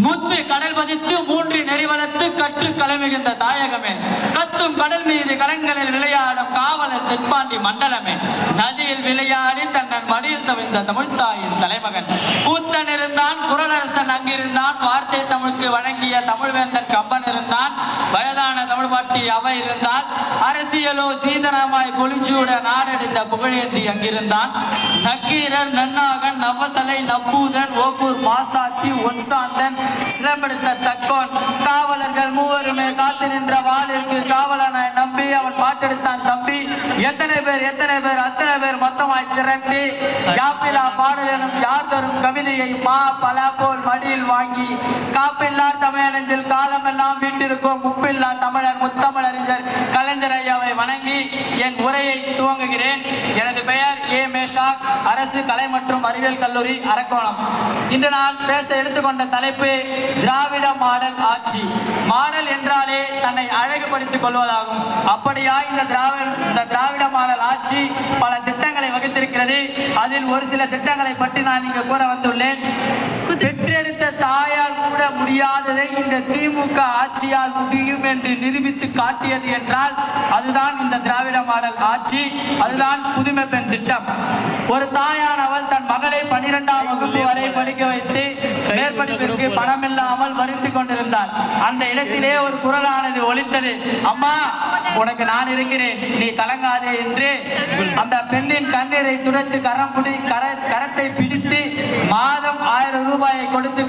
முத்து கடல் பதித்து மூன்று நெறிவளத்து கற்று கலமிகின்ற தாயகமே, கத்தும் கடல் மீது கலங்களில் விளையாடும் காவலர் தென்பாண்டி மண்டலமே, நதியில் விளையாடி தன்னன் மடியில் தவிர்ந்த தமிழ்த்தாயின் தலைமகன் கூத்தன் இருந்தான், குரலரசன் அங்கிருந்தான், வார்த்தை தமிழுக்கு வழங்கிய தமிழ்வேந்தன் கம்பன் இருந்தான், வயதான தமிழ் பாட்டி அவை இருந்தால், அரசியலோ சீதனமாய் பொலிச்சியுட நாடடைந்த புகழேந்தி அங்கிருந்தான், நக்கீரர் நன்னாகன் நவசலை நப்பூதன் ஓக்கூர் மாசாத்தி ஒன்சாந்தன் சிலம்பெடுத்த தக்கோன் காவலர்கள் மூவருமே காத்து நின்ற வாளிற்கு காவலனை நம்பி அவன் பாட்டெடுத்தான் தம்பி. எத்தனை பேர் அத்தனை பேர் மொத்தமாய் திரண்டு யாப்பிலா பாடல் எனும் யார் தரும் கவிதையை மா பல போல் மடியில் வாங்கி காப்பில்லார் தமிழறிஞர் காலமெல்லாம் வீட்டிற்கும் முப்பில்லா தமிழர் முத்தமிழறிஞர் கலைஞர் ஐயாவை வணங்கி என் உரையை துவங்குகிறேன். எனது பெயர் ஏ மேஷாக், அரசு கலை மற்றும் அறிவியல் கல்லூரி அரக்கோணம். இன்று நான் பேச எடுத்துக்கொண்ட தலைப்பு திராவிட மாடல் ஆட்சி. மாடல் என்றாலே தன்னை அழகுபடுத்திக் கொள்வதாகும். அப்படியா இந்த திராவிட மாடல் ஆட்சி பல திட்டங்களை வகுத்திருக்கிறது. அதில் ஒரு சில திட்டங்களை பற்றி நான் இங்கு கூற வந்துள்ளேன். பெற்றெடுத்த தாயால் கூட முடியாததை இந்த திமுக ஆட்சியால் முடியும் என்று நிரூபித்து காட்டியது என்றால் அதுதான் இந்த திராவிட மாடல் ஆட்சி, அதுதான் புதுமை பெண் திட்டம். ஒரு தாயானவள் தன் மகளை 12ஆம் வகுப்பு வரை படிக்க வைத்து மேற்படிப்பிற்கு பணம் இல்லாமல் வருத்திக் கொண்டிருந்தாள். அந்த இடத்திலே ஒரு குரலானது ஒலித்தது, அம்மா உனக்கு நான் இருக்கிறேன், நீ கலங்காதே என்று. அந்த பெண்ணின் கண்ணீரை துடைத்து கரத்தை பிடித்து மாதம் 1000 ரூபாயை கொடுத்து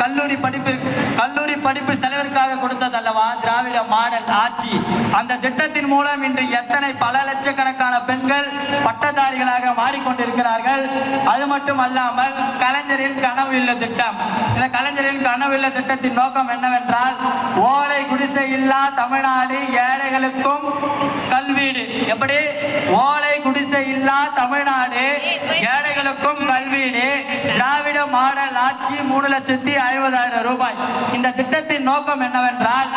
கல்லூரி படிப்பு செலவிற்காக கொடுத்ததல்லவா திராவிட மாடல் ஆட்சி. அந்த திட்டத்தின் மூலம் இன்று எத்தனை பல லட்சக்கணக்கான பெண்கள் பட்டதாரிகளாக மாறிக்கொண்டிருக்கிறார்கள். அது மட்டும் அல்லாமல் கலைஞரின் கனவு இல்ல திட்டம். இந்த கலைஞரின் கனவு இல்ல திட்டத்தின் நோக்கம் என்னவென்றால் ஓலை குடிசை இல்லா தமிழ்நாடு, ஏழைகளுக்கும் கல்வீடு. எப்படி? ஓலை குடிசை இல்லா தமிழ்நாடு, ஏழைகளுக்கும் கல்வீடு, திராவிட மாடல் ஆட்சி 3,50,000 ரூபாய். இந்த திட்டத்தின் நோக்கம் என்னவென்றால்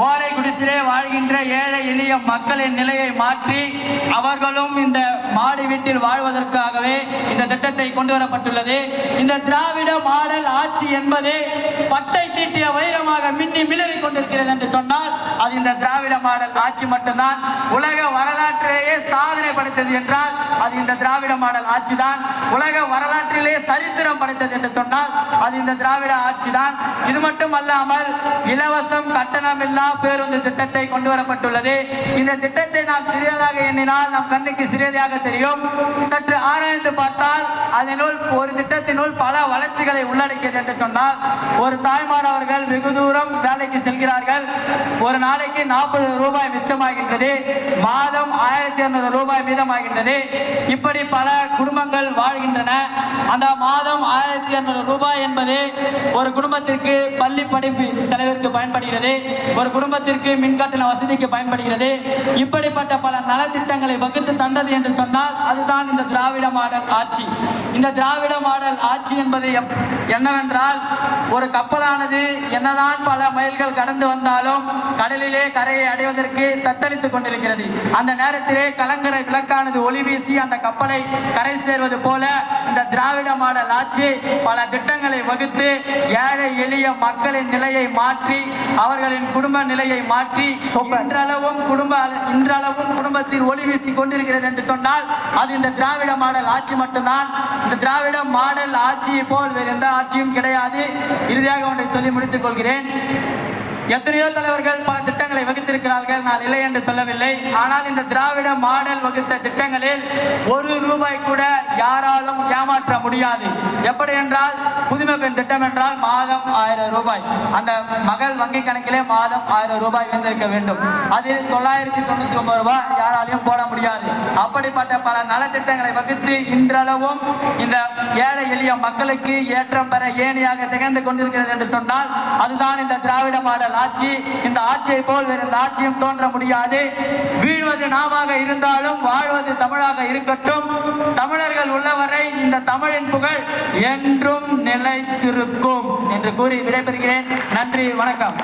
ஓலை குடிசையிலே வாழ்கின்ற ஏழை எளிய மக்களின் நிலையை மாற்றி அவர்களும் இந்த மாடி வீட்டில் வாழ்வதற்காகவே இந்த திட்டத்தை கொண்டு வரப்பட்டுள்ளது. இந்த திராவிட மாடல் ஆட்சி என்பது பட்டை தீட்டிய வைரமாக மின்னி மிளறிக் கொண்டிருக்கிறது என்று சொன்னால் அது இந்த திராவிட மாடல் ஆட்சி மட்டும்தான். உலக வரலாற்றிலேயே சாதனை படைத்தது என்றால் அது இந்த திராவிட மாடல் ஆட்சி தான். உலக வரலாற்றிலே சரித்திரம் படைத்தது என்று சொன்னால் அது இந்த திராவிட ஆட்சி தான். இது மட்டும் அல்லாமல் இலவசம் கட்டணமில்லா பேருந்து திட்டத்தை கொண்டு வரப்பட்டுள்ளது. இந்த திட்டத்தை நாம் சிறியதாக எண்ணினால் நம் கண்ணுக்கு சிறியதாக தெரியும். சற்று ஆராய்ந்து பார்த்தால் அதனுள் ஒரு திட்டத்தினுள் பல வளர்ச்சிகளை உள்ளடக்கியது என்று சொன்னால் ஒரு தாய்மார் அவர்கள் வெகு தூரம் வேலைக்கு செல்கிறார்கள். ஒரு நாளைக்கு 40 ரூபாய் மிச்சமாகின்றது, மாதம் 1200 ரூபாய் மீதமாகின்றது. இப்படி பல குடும்பங்கள் வாழ்கின்றன. அந்த மாதம் 1200 ரூபாய் என்பது ஒரு குடும்பத்திற்கு பள்ளி படிப்பு செலவிற்கு பயன்படுகிறது, ஒரு குடும்பத்திற்கு மின்கட்டண வசதிக்கு பயன்படுகிறது. இப்படிப்பட்ட பல நலத்திட்டங்களை வகுத்து தந்தது என்று சொன்னால் அதுதான் இந்த திராவிட மாடல் ஆட்சி. இந்த திராவிட மாடல் ஆட்சி என்பது என்னவென்றால் ஒரு கப்பலானது என்னதான் பல மைல்கள் கடந்து வந்தாலும் கடலிலே கரையை அடைவதற்கு தத்தளித்துக் கொண்டிருக்கிறது. அந்த நேரத்திலே கலங்கரை விளக்கானது ஒளி வீசி அந்த கப்பலை கரை சேர்வது போல இந்த திராவிட மாடல் ஆட்சி பல திட்டங்களை வகுத்து ஏழை எளிய மக்களின் நிலையை மாற்றி அவர்களின் குடும்ப நிலையை மாற்றி இன்றளவும் குடும்பத்தில் ஒளி வீசி கொண்டிருக்கிறது என்று சொன்னால் அது இந்த திராவிட மாடல் ஆட்சி மட்டும்தான். இந்த திராவிட மாடல் ஆட்சியை போல் வேறு எந்த ஆட்சியும் கிடையாது. இறுதியாக ஒன்றை சொல்லி முடித்துக் கொள்கிறேன். எத்தனையோ தலைவர்கள் பல திட்டங்களை வகுத்திருக்கிறார்கள், நான் இல்லை என்று சொல்லவில்லை. ஆனால் இந்த திராவிட மாடல் வகுத்த திட்டங்களில் 1 ரூபாய் கூட யாராலும் ஏமாற்ற முடியாது. எப்படி என்றால் புதுமை பெண் திட்டம் என்றால் மாதம் 1000 ரூபாய், அந்த மகள் வங்கி கணக்கிலே மாதம் 1000 ரூபாய் வைத்திருக்க வேண்டும். அதில் 999 ரூபாய் யாராலையும் போட முடியாது. அப்படிப்பட்ட பல நலத்திட்டங்களை வகுத்து இன்றளவும் இந்த ஏழை எளிய மக்களுக்கு ஏற்றம் பெற ஏணியாக திகழ்ந்து கொண்டிருக்கிறது என்று சொன்னால் அதுதான் இந்த திராவிட மாடல் ஆட்சி. இந்த ஆட்சியை போல் வேறு எந்த ஆட்சியும் தோன்ற முடியாது. வீழ்வது நாமாக இருந்தாலும் வாழ்வது தமிழாக இருக்கட்டும். தமிழர்கள் உள்ளவரை இந்த தமிழின் புகழ் என்றும் நிலைத்திருக்கும் என்று கூறி விடைபெறுகிறேன். நன்றி, வணக்கம்.